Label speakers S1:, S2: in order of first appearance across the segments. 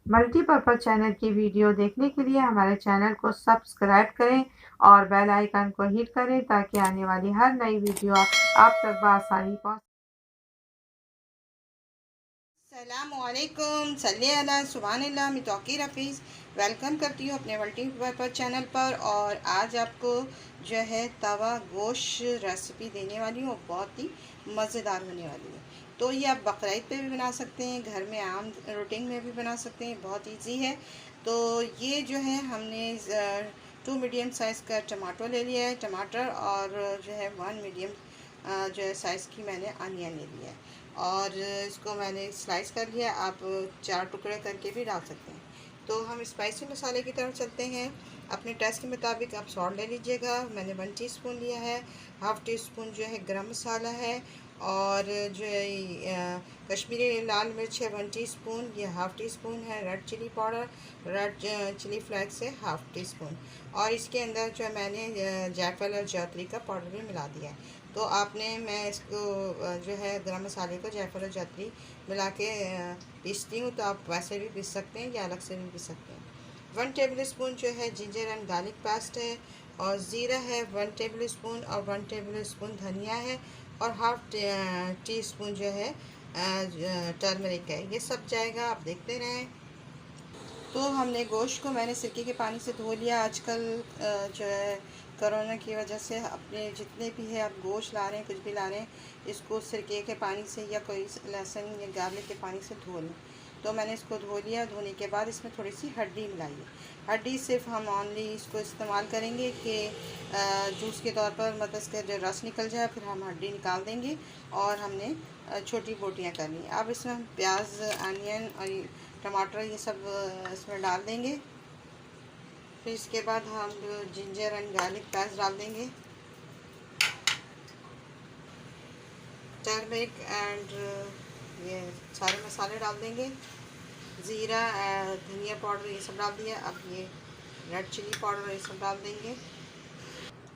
S1: Multipurpose channel की video देखने के लिए हमारे चैनल को सब्सक्राइब करें और बेल आइकन को हिट करें ताकि आने वाली हर नई वीडियो आप तक बआसानी पहुँच।
S2: अस्सलामुअलैकुम सल्ली अला सुभानअल्लाह। मैं तौकीर हफीज़ वेलकम करती हूँ अपने मल्टीपर्पज़ चैनल पर। और आज आपको जो है तवा गोश्त रेसिपी देने वाली हूँ, बहुत ही मज़ेदार होने वाली है। तो ये आप बकरीद पे भी बना सकते हैं, घर में आम रूटीन में भी बना सकते हैं, बहुत इजी है। तो ये जो है हमने 2 मीडियम साइज़ का टमाटो ले लिया है, टमाटर, और जो है 1 मीडियम जो है साइज़ की मैंने अनियन ले लिया है और इसको मैंने स्लाइस कर लिया। आप 4 टुकड़े करके भी डाल सकते हैं। तो हम स्पाइसी मसाले की तरफ चलते हैं। अपने टेस्ट के मुताबिक आप सॉल्ट ले लीजिएगा। मैंने 1 टीस्पून लिया है। हाफ़ टी स्पून जो है गरम मसाला है, और जो है कश्मीरी लाल मिर्च है 1 टीस्पून, ये हाफ़ टी स्पून है। Red chilli powder, red chilli flakes है हाफ़ टी स्पून, और इसके अंदर जो है मैंने जायफल और जावित्री का पाउडर भी मिला दिया है। तो आपने मैं इसको जो है गरम मसाले को जायफल और जावित्री मिला के पीसती हूँ, तो आप वैसे भी पीस सकते हैं या अलग से भी पीस सकते हैं। 1 टेबल स्पून जो है जिंजर एंड गार्लिक पेस्ट है, और ज़ीरा है 1 टेबल स्पून, और 1 टेबल स्पून धनिया है, और हाफ़ टी स्पून जो है टर्मरिक है। ये सब जाएगा, आप देखते रहें। तो हमने गोश्त को मैंने सिरके के पानी से धो लिया। आजकल जो है कोरोना की वजह से अपने जितने भी है आप गोश्त ला रहे हैं, कुछ भी ला रहे हैं, इसको सिरके के पानी से या कोई लहसुन या गार्लिक के पानी से धो लें। तो मैंने इसको धो लिया। धोने के बाद इसमें थोड़ी सी हड्डी मिलाई है। हड्डी सिर्फ हम ऑनली इसको इस्तेमाल करेंगे कि जूस के तौर पर, मतलब इसका जो रस निकल जाए, फिर हम हड्डी निकाल देंगे। और हमने छोटी बोटियाँ करनी। अब इसमें हम प्याज, अनियन और टमाटर ये सब इसमें डाल देंगे। फिर इसके बाद हम जिंजर एंड गार्लिक पेस्ट डाल देंगे, टर्मरिक एंड ये सारे मसाले डाल देंगे, ज़ीरा, धनिया पाउडर ये सब डाल दिया। अब ये रेड चिली पाउडर ये सब डाल देंगे।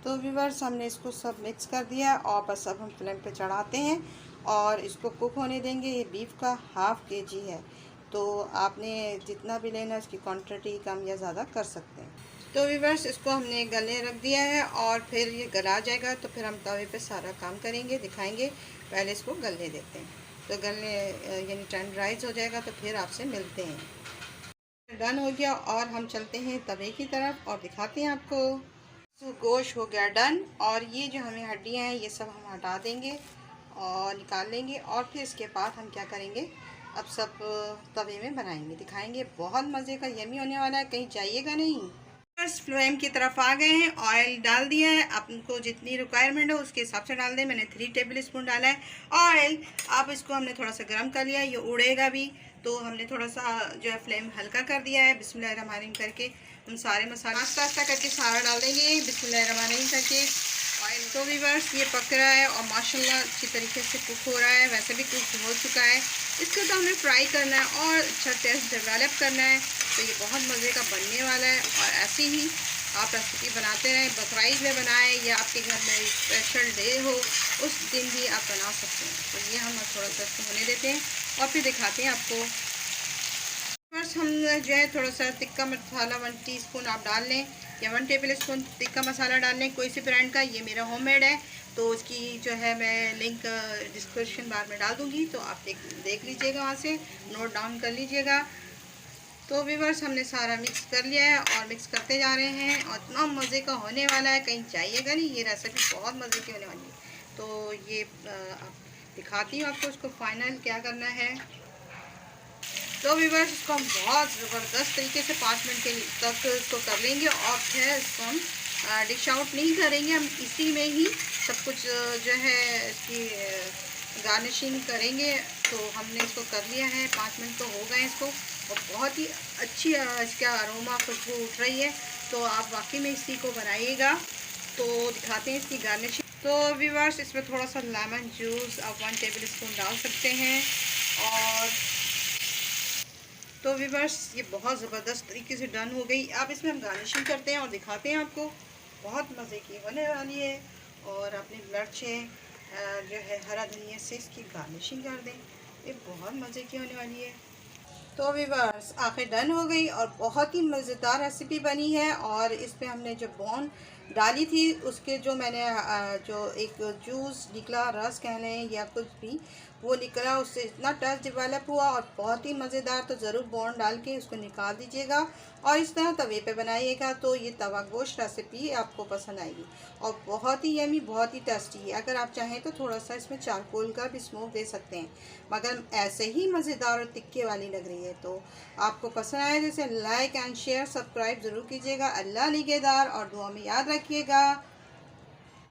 S2: तो व्यूअर्स हमने इसको सब मिक्स कर दिया, और बस अब हम फ्लेम पे चढ़ाते हैं और इसको कुक होने देंगे। ये बीफ का हाफ़ केजी है, तो आपने जितना भी लेना उसकी क्वांटिटी कम या ज़्यादा कर सकते हैं। तो व्यूअर्स इसको हमने गलने रख दिया है, और फिर ये गला जाएगा तो फिर हम तवे पे सारा काम करेंगे, दिखाएंगे। पहले इसको गलने देते हैं, तो गलने यानी टेंडराइज हो जाएगा तो फिर आपसे मिलते हैं। डन हो गया, और हम चलते हैं तवे की तरफ और दिखाते हैं आपको। तो गोश्त हो गया डन, और ये जो हमें हड्डियाँ हैं ये सब हम हटा देंगे और निकाल लेंगे। और फिर इसके बाद हम क्या करेंगे, अब सब तवे में बनाएंगे, दिखाएंगे। बहुत मज़े का यमी होने वाला है, कहीं जाइएगा नहीं। बस फ्लेम की तरफ आ गए हैं, ऑयल डाल दिया है। आपको जितनी रिक्वायरमेंट हो उसके हिसाब से डाल दें। मैंने 3 टेबल स्पून डाला है ऑयल। अब इसको हमने थोड़ा सा गर्म कर लिया, ये उड़ेगा भी, तो हमने थोड़ा सा जो है फ्लेम हल्का कर दिया है। बिस्मिल्लाहिर्रहमानिर्रहीम करके हम सारे मसाले आस्ता आस्ता करके सारा डाल देंगे, बिस्मिल्लाहिर्रहमानिर्रहीम करके। ऑयल तो व्यूअर्स ये पक रहा है और माशाल्लाह अच्छी तरीके से कुक हो रहा है। वैसे भी कुक हो चुका है, इसको तो हमें फ्राई करना है और अच्छा टेस्ट डेवलप करना है। तो ये बहुत मज़े का बनने वाला है, और ऐसे ही आप रेसिपी बनाते रहें। बकरीद में बनाएं या आपके घर में स्पेशल डे हो उस दिन भी आप बना सकते हैं। तो ये हम थोड़ा सा इसको होने देते हैं और फिर दिखाते हैं आपको। बस हम जो है थोड़ा सा तिक्का मसाला 1 टीस्पून आप डाल लें, या 1 टेबल स्पून तिक्का मसाला डाल लें, कोई सी ब्रांड का। ये मेरा होममेड है, तो उसकी जो है मैं लिंक डिस्क्रिप्शन बार में डाल दूँगी, तो आप देख लीजिएगा, वहाँ से नोट डाउन कर लीजिएगा। तो व्यूअर्स हमने सारा मिक्स कर लिया है और मिक्स करते जा रहे हैं, और इतना मज़े का होने वाला है, कहीं जाइएगा नहीं। ये रेसिपी बहुत मज़े की होने वाली है। तो ये आप दिखाती हूँ आपको इसको फाइनल क्या करना है। तो व्यूअर्स इसको हम बहुत ज़बरदस्त तरीके से 5 मिनट के तक इसको कर लेंगे, और फिर इसको हम डिश आउट नहीं करेंगे। हम इसी में ही सब कुछ जो है इसकी गार्निशिंग करेंगे। तो हमने इसको कर लिया है, 5 मिनट तो हो गए इसको, और बहुत ही अच्छी इसका अरोमा खुशबू उठ रही है। तो आप वाकई में इसी को बनाइएगा। तो दिखाते हैं इसकी गार्निशिंग। तो व्यूअर्स इसमें थोड़ा सा लेमन जूस आप 1 टेबल स्पून डाल सकते हैं। और तो व्यूअर्स ये बहुत ज़बरदस्त तरीके से डन हो गई। अब इसमें हम गार्निशिंग करते हैं और दिखाते हैं आपको। बहुत मज़े की होने वाली है, और अपनी मिर्चें जो है हरा धनिया से इसकी गार्निशिंग कर दें, ये बहुत मज़े की होने वाली है। तो व्यूअर्स आखिर डन हो गई और बहुत ही मज़ेदार रेसिपी बनी है। और इस पे हमने जो बोन डाली थी उसके जो मैंने जो एक जूस निकला, रस कह लें या कुछ भी, वो निकला, उससे इतना टेस्ट डेवलप हुआ और बहुत ही मज़ेदार। तो ज़रूर बोन डाल के उसको निकाल दीजिएगा और इस तरह तवे पे बनाइएगा तो ये तवा गोश्त रेसिपी आपको पसंद आएगी और बहुत ही यमी, बहुत ही टेस्टी है। अगर आप चाहें तो थोड़ा सा इसमें चारकोल का भी स्मोक दे सकते हैं, मगर ऐसे ही मज़ेदार और तिक्के वाली लग रही है। तो आपको पसंद आए जैसे लाइक एंड शेयर सब्सक्राइब ज़रूर कीजिएगा। अल्लाह निगहदार और दुआ में याद रखिएगा।